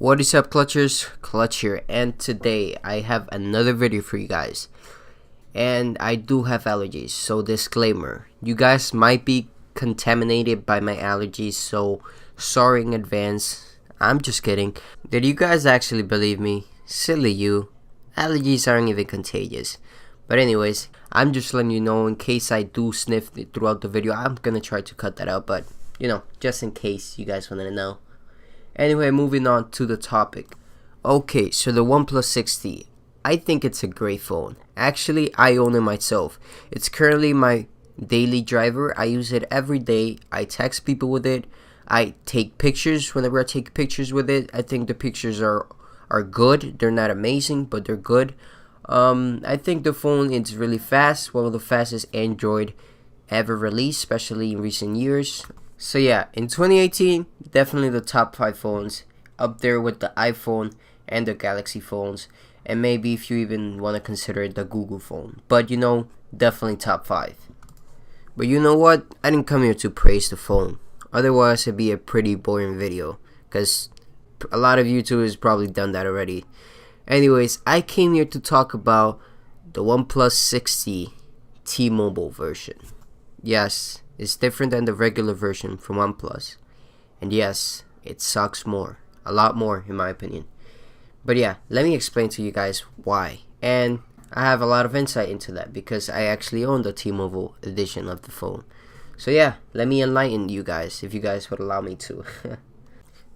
What is up, Clutchers? Clutch here, and today I have another video for you guys. And I do have allergies, so disclaimer, you guys might be contaminated by my allergies, so sorry in advance. I'm just kidding. Did you guys actually believe me? Silly you. Allergies aren't even contagious. But anyways, I'm just letting you know in case I do sniff throughout the video. I'm gonna try to cut that out, but just in case you guys wanted to know. Anyway, moving on to the topic. Okay, so the OnePlus 6T. I think it's a great phone. Actually, I own it myself. It's currently my daily driver. I use it every day. I text people with it. I take pictures whenever I take pictures with it. I think the pictures are good. They're not amazing, but they're good. I think the phone is really fast. One of the fastest Android ever released, especially in recent years. So yeah, in 2018, definitely the top 5 phones, up there with the iPhone and the Galaxy phones, and maybe if you even want to consider it the Google phone. But definitely top 5. But you know what? I didn't come here to praise the phone. Otherwise, it'd be a pretty boring video, because a lot of YouTubers probably done that already. Anyways, I came here to talk about the OnePlus 6T T-Mobile version. Yes, it's different than the regular version from OnePlus. And yes, it sucks more. A lot more, in my opinion. But yeah, let me explain to you guys why. And I have a lot of insight into that because I actually own the T-Mobile edition of the phone. So yeah, let me enlighten you guys if you guys would allow me to.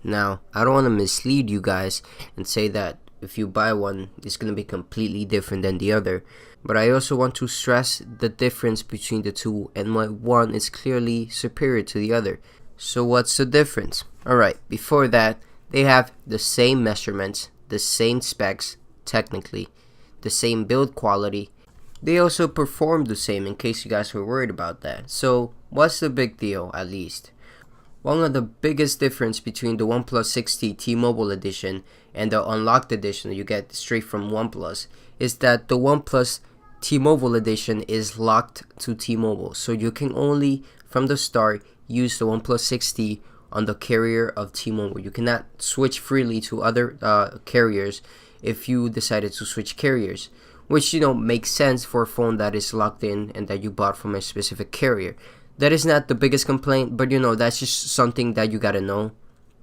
Now, I don't want to mislead you guys and say that if you buy one, it's going to be completely different than the other. But I also want to stress the difference between the two and why one is clearly superior to the other. So what's the difference? Alright, before that, they have the same measurements, the same specs, technically, the same build quality. They also perform the same in case you guys were worried about that. So what's the big deal at least? One of the biggest difference between the OnePlus 6T T-Mobile edition and the unlocked edition you get straight from OnePlus is that the OnePlus T-Mobile edition is locked to T-Mobile. So you can only, from the start, use the OnePlus 6T on the carrier of T-Mobile. You cannot switch freely to other carriers if you decided to switch carriers. Which, makes sense for a phone that is locked in and that you bought from a specific carrier. That is not the biggest complaint, but that's just something that you gotta know.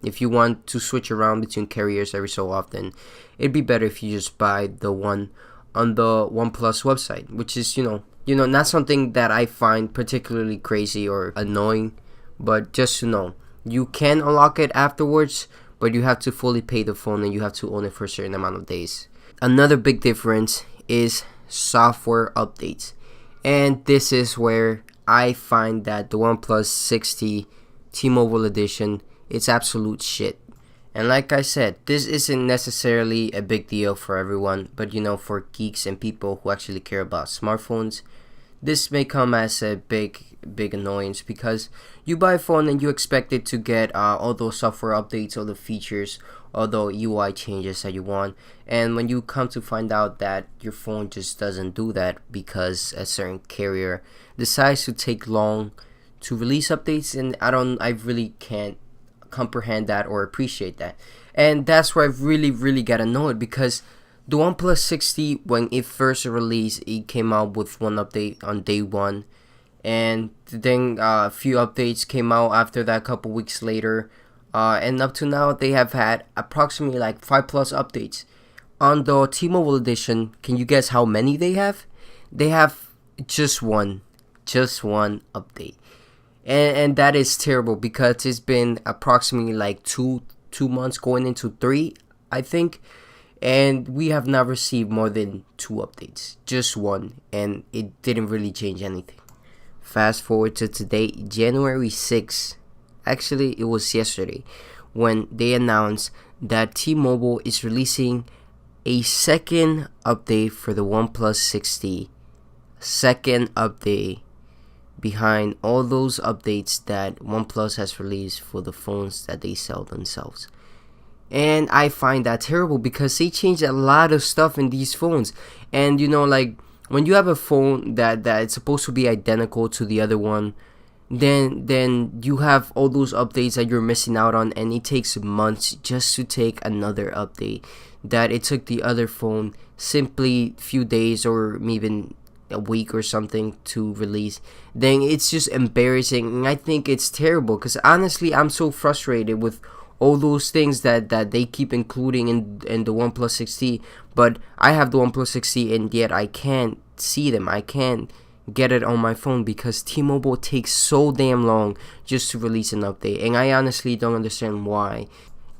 If you want to switch around between carriers every so often, it'd be better if you just buy the one on the OnePlus website, which is, not something that I find particularly crazy or annoying, but just to know. You can unlock it afterwards, but you have to fully pay the phone and you have to own it for a certain amount of days. Another big difference is software updates. And this is where I find that the OnePlus 6T T-Mobile edition, it's absolute shit. And like I said, this isn't necessarily a big deal for everyone, but for geeks and people who actually care about smartphones, this may come as a big annoyance because you buy a phone and you expect it to get all those software updates, all the features, all the UI changes that you want, and when you come to find out that your phone just doesn't do that because a certain carrier decides to take long to release updates, and I really can't comprehend that or appreciate that. And that's where I really got annoyed because the OnePlus 6T, when it first released, it came out with one update on day 1, and then a few updates came out after that a couple weeks later, and up to now they have had approximately like 5+ updates. On the T-Mobile edition, can you guess how many they have? They have just one update. And that is terrible because it's been approximately like two months going into 3, I think. And we have not received more than 2 updates. Just one. And it didn't really change anything. Fast forward to today, January 6th. Actually, it was yesterday when they announced that T-Mobile is releasing a second update for the OnePlus 6T. Second update behind all those updates that OnePlus has released for the phones that they sell themselves. And I find that terrible because they changed a lot of stuff in these phones. And like when you have a phone that it's supposed to be identical to the other one, then you have all those updates that you're missing out on, and it takes months just to take another update that it took the other phone simply few days or maybe a week or something to release. Then it's just embarrassing, and I think it's terrible because honestly I'm so frustrated with all those things that they keep including in the OnePlus 6T, but I have the OnePlus 6T and yet I can't see them. I can't get it on my phone because T-Mobile takes so damn long just to release an update, and I honestly don't understand why.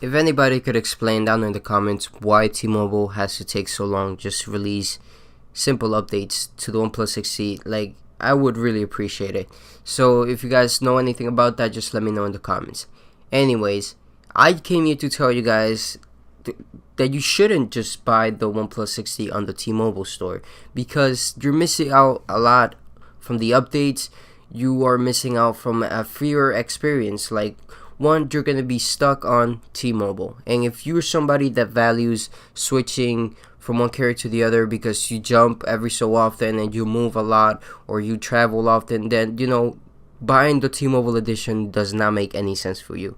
If anybody could explain down in the comments why T-Mobile has to take so long just to release simple updates to the OnePlus 6T, like, I would really appreciate it. So if you guys know anything about that, just let me know in the comments. Anyways, I came here to tell you guys that you shouldn't just buy the OnePlus 6T on the T-Mobile store because you're missing out a lot from the updates. You are missing out from a freer experience. Like, one, you're gonna be stuck on T-Mobile, and if you're somebody that values switching from one carrier to the other because you jump every so often and you move a lot or you travel often, then buying the T-Mobile edition does not make any sense for you.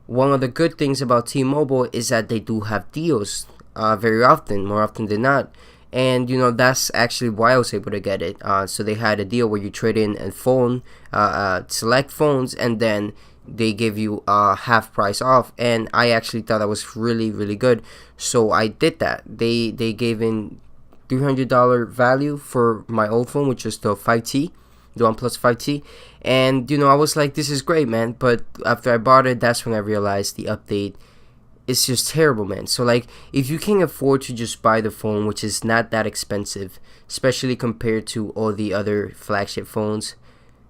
One of the good things about T-Mobile is that they do have deals very often, more often than not. And that's actually why I was able to get it. So they had a deal where you trade in a phone, select phones, and then they give you half price off. And I actually thought that was really, really good. So I did that. They gave in $300 value for my old phone, which is the 5T. The OnePlus 5T, and I was like, this is great, man. But after I bought it, that's when I realized the update is just terrible, man. So like, if you can afford to just buy the phone, which is not that expensive, especially compared to all the other flagship phones,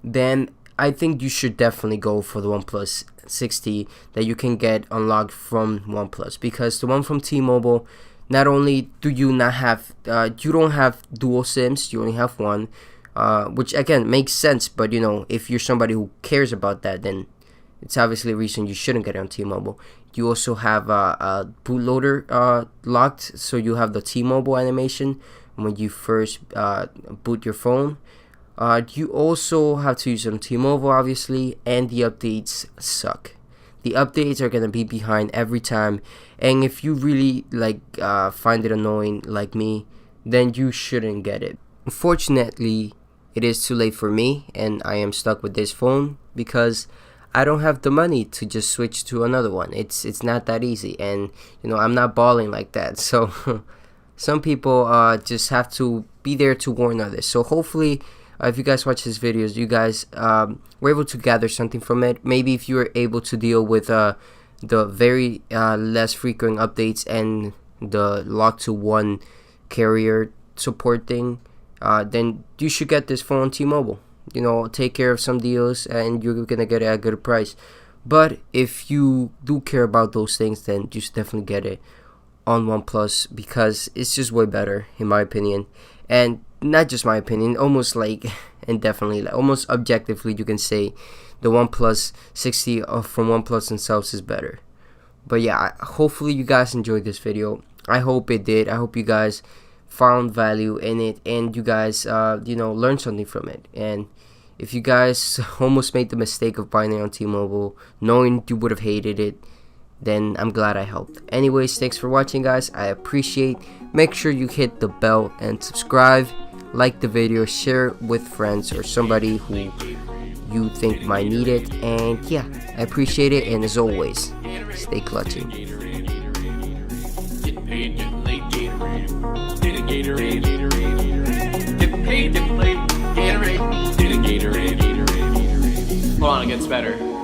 then I think you should definitely go for the OnePlus 6T that you can get unlocked from OnePlus, because the one from T-Mobile, not only do you not have you don't have dual SIMs, you only have one. Which again makes sense, but if you're somebody who cares about that, then it's obviously a reason you shouldn't get it on T-Mobile. You also have a bootloader locked, so you have the T-Mobile animation when you first boot your phone. You also have to use some T-Mobile, obviously, and the updates suck. The updates are gonna be behind every time, and if you really find it annoying like me, then you shouldn't get it. Unfortunately, it is too late for me, and I am stuck with this phone because I don't have the money to just switch to another one. It's not that easy, and I'm not balling like that. So some people just have to be there to warn others. So hopefully, if you guys watch this video, you guys were able to gather something from it. Maybe if you were able to deal with the very less frequent updates and the lock to one carrier support thing, then you should get this phone on T-Mobile. Take care of some deals and you're gonna get it at a good price. But if you do care about those things, then you should definitely get it on OnePlus, because it's just way better in my opinion. And not just my opinion, almost and definitely almost objectively, you can say the OnePlus 6T from OnePlus themselves is better. But yeah, hopefully you guys enjoyed this video. I hope it did. I hope you guys found value in it and you guys learned something from it. And if you guys almost made the mistake of buying it on T-Mobile knowing you would have hated it, then I'm glad I helped. Anyways, thanks for watching, guys. I appreciate. Make sure you hit the bell and subscribe, like the video, share it with friends or somebody who you think might need it. And yeah, I appreciate it, and as always, stay clutching. Gatorade, get paid, get played, Gatorade, Gatorade. Hold on, it gets better.